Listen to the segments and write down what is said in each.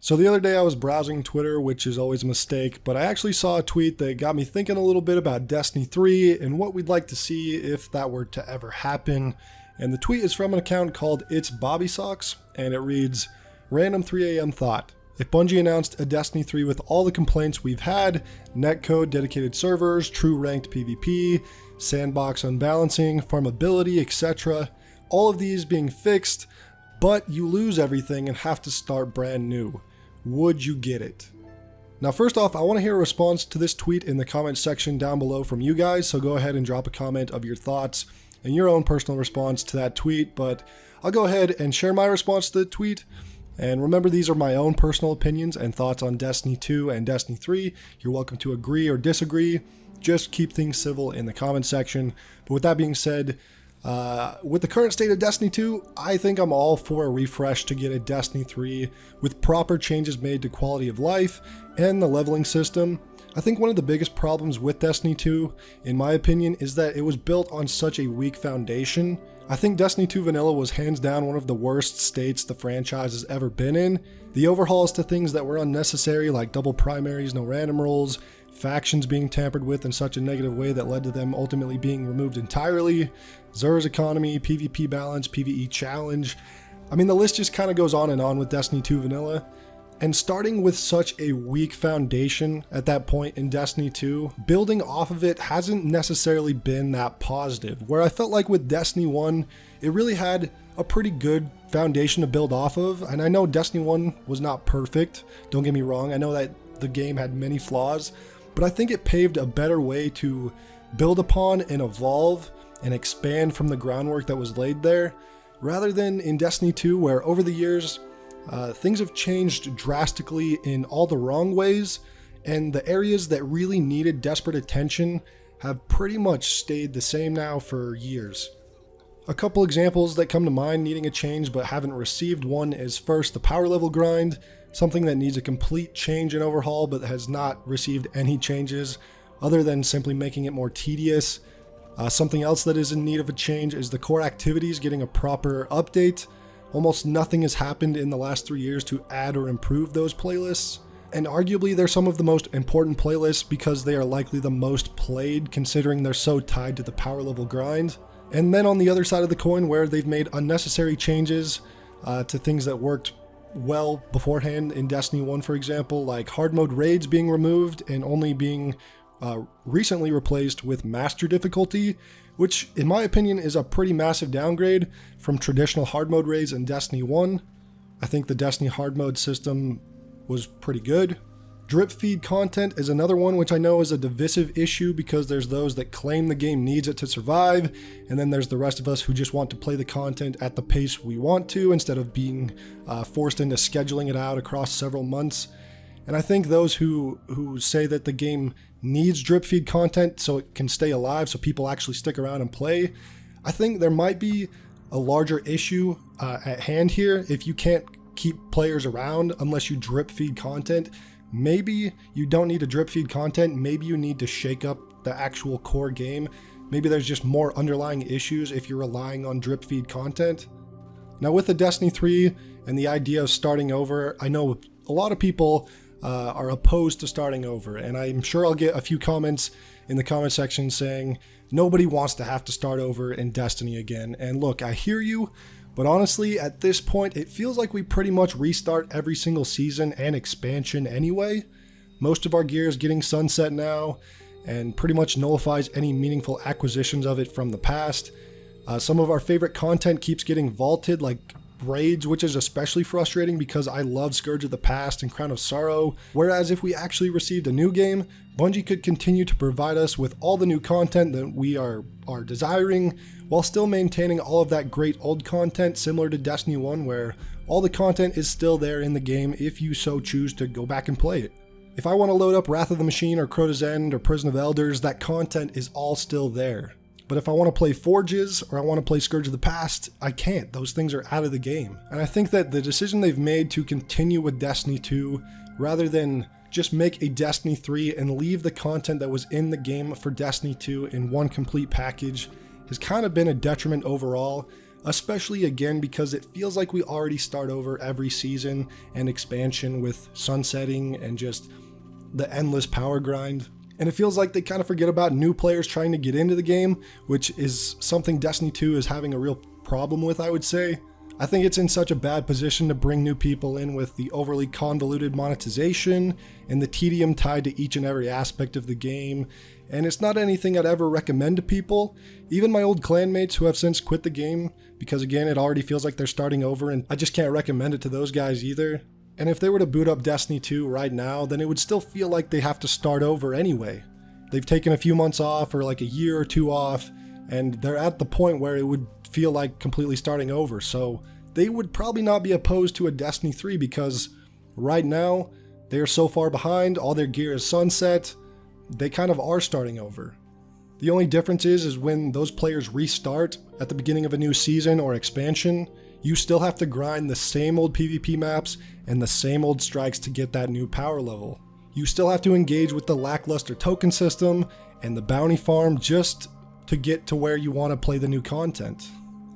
So the other day I was browsing Twitter, which is always a mistake, but I actually saw a tweet that got me thinking a little bit about Destiny 3 and what we'd like to see if that were to ever happen. And the tweet is from an account called It's Bobby Socks, and it reads, "Random 3 a.m. thought. If Bungie announced a Destiny 3 with all the complaints we've had, netcode, dedicated servers, true ranked PvP, sandbox unbalancing, farmability, etc., all of these being fixed, but you lose everything and have to start brand new, would you get it?" Now, first off, I want to hear a response to this tweet in the comment section down below from you guys, so go ahead and drop a comment of your thoughts and your own personal response to that tweet, but I'll go ahead and share my response to the tweet. And remember, these are my own personal opinions and thoughts on Destiny 2 and Destiny 3. You're welcome to agree or disagree. Just keep things civil in the comment section. But with that being said, with the current state of Destiny 2, I think I'm all for a refresh to get a Destiny 3 with proper changes made to quality of life and the leveling system. I think one of the biggest problems with Destiny 2, in my opinion, is that it was built on such a weak foundation. I think Destiny 2 Vanilla was hands down one of the worst states the franchise has ever been in. The overhauls to things that were unnecessary, like double primaries, no random rolls, factions being tampered with in such a negative way that led to them ultimately being removed entirely, Xur's economy, PvP balance, PvE challenge. I mean, the list just kind of goes on and on with Destiny 2 Vanilla. And starting with such a weak foundation at that point in Destiny 2, building off of it hasn't necessarily been that positive. Where I felt like with Destiny 1, it really had a pretty good foundation to build off of. And I know Destiny 1 was not perfect, don't get me wrong. I know that the game had many flaws, but I think it paved a better way to build upon and evolve and expand from the groundwork that was laid there, rather than in Destiny 2, where over the years, things have changed drastically in all the wrong ways, and the areas that really needed desperate attention have pretty much stayed the same now for years. A couple examples that come to mind needing a change but haven't received one is first the power level grind, something that needs a complete change and overhaul but has not received any changes other than simply making it more tedious. Something else that is in need of a change is the core activities getting a proper update. Almost nothing has happened in the last 3 years to add or improve those playlists. And arguably they're some of the most important playlists because they are likely the most played, considering they're so tied to the power level grind. And then on the other side of the coin, where they've made unnecessary changes to things that worked well beforehand in Destiny 1, for example, like hard mode raids being removed and only being recently replaced with master difficulty, which in my opinion is a pretty massive downgrade from traditional hard mode raids in Destiny 1. I think the Destiny hard mode system was pretty good. Drip feed content is another one which I know is a divisive issue because there's those that claim the game needs it to survive, and then there's the rest of us who just want to play the content at the pace we want to instead of being forced into scheduling it out across several months. And I think those who say that the game needs drip feed content so it can stay alive, so people actually stick around and play, I think there might be a larger issue at hand here. If you can't keep players around unless you drip feed content, maybe you don't need to drip feed content, maybe you need to shake up the actual core game. Maybe there's just more underlying issues if you're relying on drip feed content. Now with the Destiny 3 and the idea of starting over, I know a lot of people are opposed to starting over, and I'm sure I'll get a few comments in the comment section saying nobody wants to have to start over in Destiny again. And look, I hear you, but honestly at this point it feels like we pretty much restart every single season and expansion anyway. Most of our gear is getting sunset now and pretty much nullifies any meaningful acquisitions of it from the past. Some of our favorite content keeps getting vaulted, like raids, which is especially frustrating because I love Scourge of the Past and Crown of Sorrow, whereas if we actually received a new game, Bungie could continue to provide us with all the new content that we are desiring, while still maintaining all of that great old content similar to Destiny 1, where all the content is still there in the game if you so choose to go back and play it. If I want to load up Wrath of the Machine or Crota's End or Prison of Elders, that content is all still there. But if I want to play Forges or I want to play Scourge of the Past, I can't. Those things are out of the game. And I think that the decision they've made to continue with Destiny 2, rather than just make a Destiny 3 and leave the content that was in the game for Destiny 2 in one complete package, has kind of been a detriment overall. especially again because it feels like we already start over every season and expansion with sunsetting and just the endless power grind. And it feels like they kind of forget about new players trying to get into the game, which is something Destiny 2 is having a real problem with, I would say. I think it's in such a bad position to bring new people in with the overly convoluted monetization and the tedium tied to each and every aspect of the game, and it's not anything I'd ever recommend to people. Even my old clanmates who have since quit the game, because again, it already feels like they're starting over, and I just can't recommend it to those guys either. And if they were to boot up Destiny 2 right now, then it would still feel like they have to start over anyway. They've taken a few months off or like a year or two off, and they're at the point where it would feel like completely starting over. So they would probably not be opposed to a Destiny 3 because right now they are so far behind, all their gear is sunset, they kind of are starting over. The only difference is when those players restart at the beginning of a new season or expansion, you still have to grind the same old PvP maps and the same old strikes to get that new power level. You still have to engage with the lackluster token system and the bounty farm just to get to where you want to play the new content.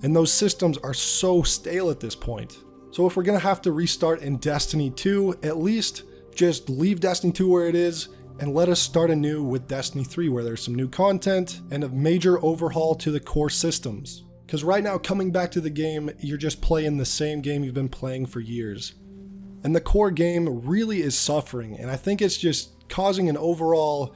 And those systems are so stale at this point. So if we're going to have to restart in Destiny 2, at least just leave Destiny 2 where it is and let us start anew with Destiny 3 where there's some new content and a major overhaul to the core systems. Because right now, coming back to the game, you're just playing the same game you've been playing for years. And the core game really is suffering, and I think it's just causing an overall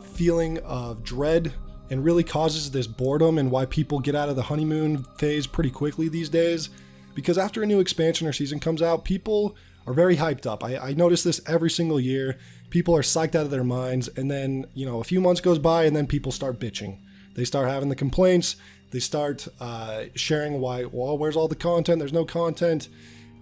feeling of dread and really causes this boredom and why people get out of the honeymoon phase pretty quickly these days. Because after a new expansion or season comes out, people are very hyped up. I notice this every single year. People are psyched out of their minds, and then, a few months goes by and then people start bitching. They start having the complaints. They start sharing where's all the content? There's no content.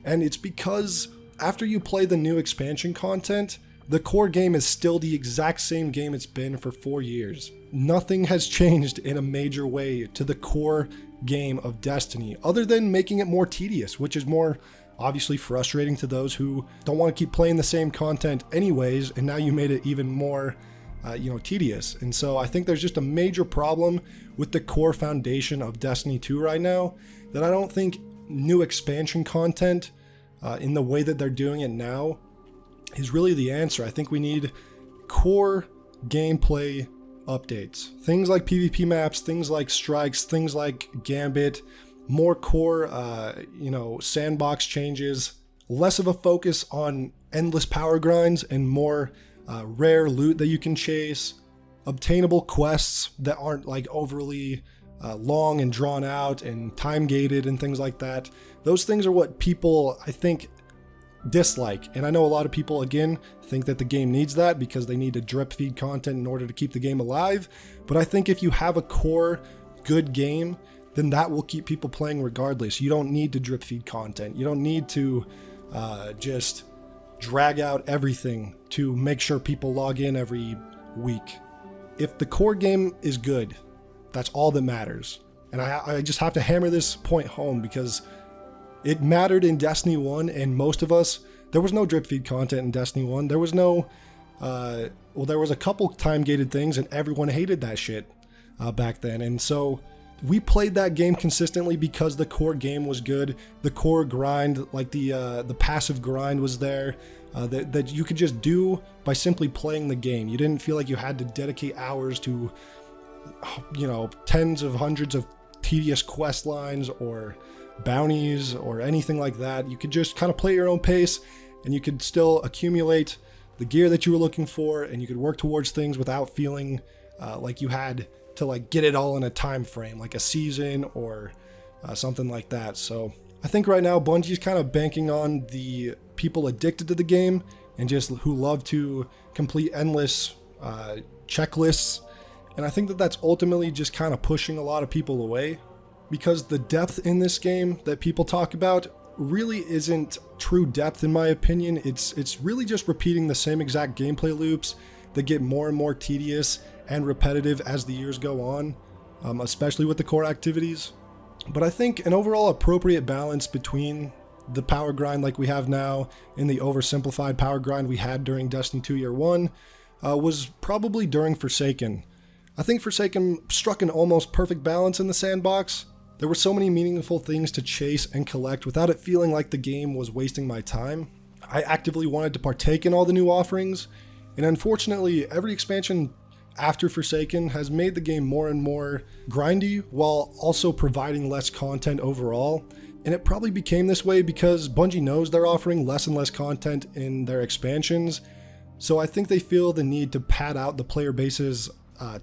And it's because after you play the new expansion content, the core game is still the exact same game it's been for 4 years. Nothing has changed in a major way to the core game of Destiny, other than making it more tedious, which is more obviously frustrating to those who don't want to keep playing the same content anyways, and now you made it even more tedious. And so I think there's just a major problem with the core foundation of Destiny 2 right now, that I don't think new expansion content in the way that they're doing it now is really the answer. I think we need core gameplay updates. Things like PvP maps, things like strikes, things like Gambit, more core, sandbox changes, less of a focus on endless power grinds and more rare loot that you can chase, obtainable quests that aren't like overly long and drawn out and time gated and things like that. Those things are what people, I think, dislike. And I know a lot of people, again, think that the game needs that because they need to drip feed content in order to keep the game alive. But I think if you have a core good game, then that will keep people playing regardless. You don't need to drip feed content. You don't need to just drag out everything to make sure people log in every week. If the core game is good, that's all that matters. And I just have to hammer this point home because it mattered in Destiny 1, and most of us, there was no drip feed content in Destiny 1. There was no, there was a couple time-gated things, and everyone hated that shit back then. And so we played that game consistently because the core game was good. The core grind, like the passive grind was there, that you could just do by simply playing the game. You didn't feel like you had to dedicate hours to, tens of hundreds of tedious quest lines or bounties or anything like that. You could just kind of play at your own pace, and you could still accumulate the gear that you were looking for, and you could work towards things without feeling like you had to like get it all in a time frame, like a season or something like that. So I think right now Bungie's kind of banking on the people addicted to the game and just who love to complete endless checklists. And I think that that's ultimately just kind of pushing a lot of people away, because the depth in this game that people talk about really isn't true depth in my opinion. It's really just repeating the same exact gameplay loops that get more and more tedious and repetitive as the years go on, especially with the core activities. But I think an overall appropriate balance between the power grind like we have now and the oversimplified power grind we had during Destiny 2 Year 1 was probably during Forsaken. I think Forsaken struck an almost perfect balance in the sandbox. There were so many meaningful things to chase and collect without it feeling like the game was wasting my time. I actively wanted to partake in all the new offerings, and unfortunately, every expansion after Forsaken has made the game more and more grindy while also providing less content overall. And it probably became this way because Bungie knows they're offering less and less content in their expansions, so I think they feel the need to pad out the player base's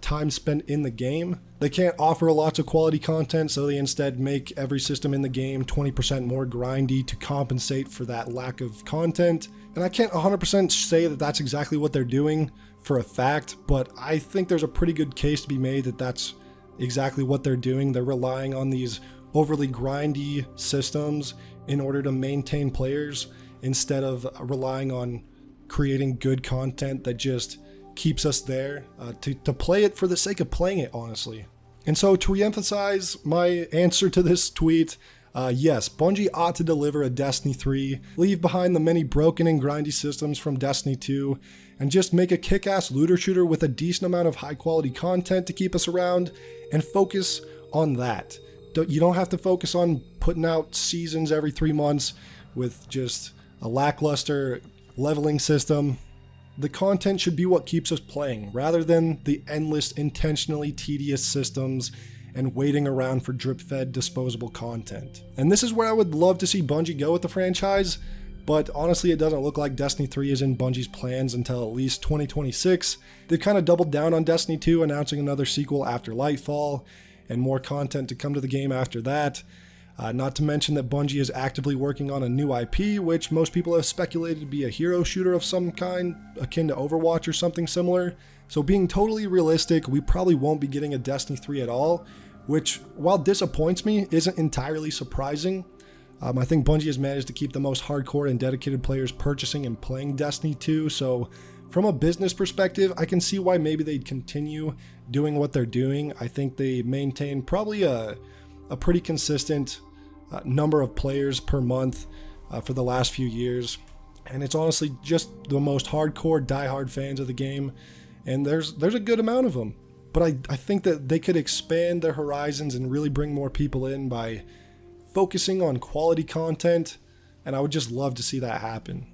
time spent in the game. They can't offer lots of quality content, so they instead make every system in the game 20% more grindy to compensate for that lack of content. And I can't 100% say that that's exactly what they're doing for a fact, but I think there's a pretty good case to be made that that's exactly what they're doing. They're relying on these overly grindy systems in order to maintain players instead of relying on creating good content that just keeps us there to play it for the sake of playing it, honestly. And so to reemphasize my answer to this tweet, yes, Bungie ought to deliver a Destiny 3, leave behind the many broken and grindy systems from Destiny 2, and just make a kick-ass looter shooter with a decent amount of high-quality content to keep us around, and focus on that. You don't have to focus on putting out seasons every 3 months with just a lackluster leveling system. The content should be what keeps us playing, rather than the endless, intentionally tedious systems and waiting around for drip-fed, disposable content. And this is where I would love to see Bungie go with the franchise, but honestly it doesn't look like Destiny 3 is in Bungie's plans until at least 2026. They've kind of doubled down on Destiny 2, announcing another sequel after Lightfall, and more content to come to the game after that. Not to mention that Bungie is actively working on a new IP, which most people have speculated to be a hero shooter of some kind, akin to Overwatch or something similar. So being totally realistic, we probably won't be getting a Destiny 3 at all, which, while disappoints me, isn't entirely surprising. I think Bungie has managed to keep the most hardcore and dedicated players purchasing and playing Destiny 2, so from a business perspective, I can see why maybe they'd continue doing what they're doing. I think they maintain probably a pretty consistent number of players per month for the last few years, and it's honestly just the most hardcore diehard fans of the game, and there's a good amount of them. But I think that they could expand their horizons and really bring more people in by focusing on quality content, and I would just love to see that happen.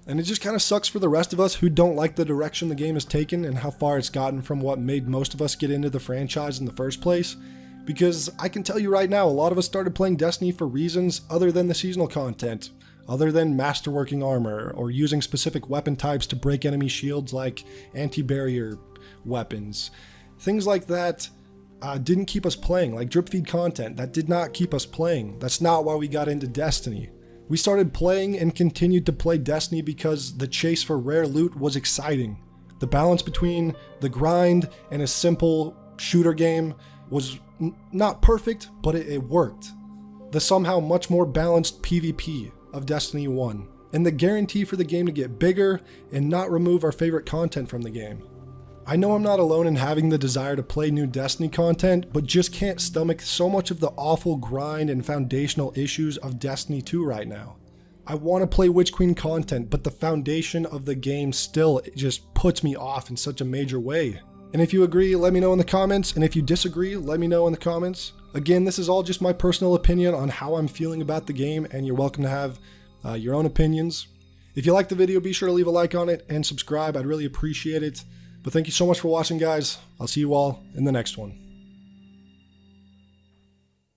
And it just kind of sucks for the rest of us who don't like the direction the game has taken and how far it's gotten from what made most of us get into the franchise in the first place. Because I can tell you right now, a lot of us started playing Destiny for reasons other than the seasonal content, other than masterworking armor, or using specific weapon types to break enemy shields like anti-barrier weapons. Things like that didn't keep us playing, like drip feed content. That did not keep us playing. That's not why we got into Destiny. We started playing and continued to play Destiny because the chase for rare loot was exciting. The balance between the grind and a simple shooter game was not perfect, but it worked. The somehow much more balanced PvP of Destiny 1, and the guarantee for the game to get bigger and not remove our favorite content from the game. I know I'm not alone in having the desire to play new Destiny content, but just can't stomach so much of the awful grind and foundational issues of Destiny 2 right now. I want to play Witch Queen content, but the foundation of the game still just puts me off in such a major way. And if you agree, let me know in the comments, and if you disagree, let me know in the comments. Again, this is all just my personal opinion on how I'm feeling about the game, and you're welcome to have your own opinions. If you liked the video, be sure to leave a like on it and subscribe. I'd really appreciate it. But thank you so much for watching, guys. I'll see you all in the next one.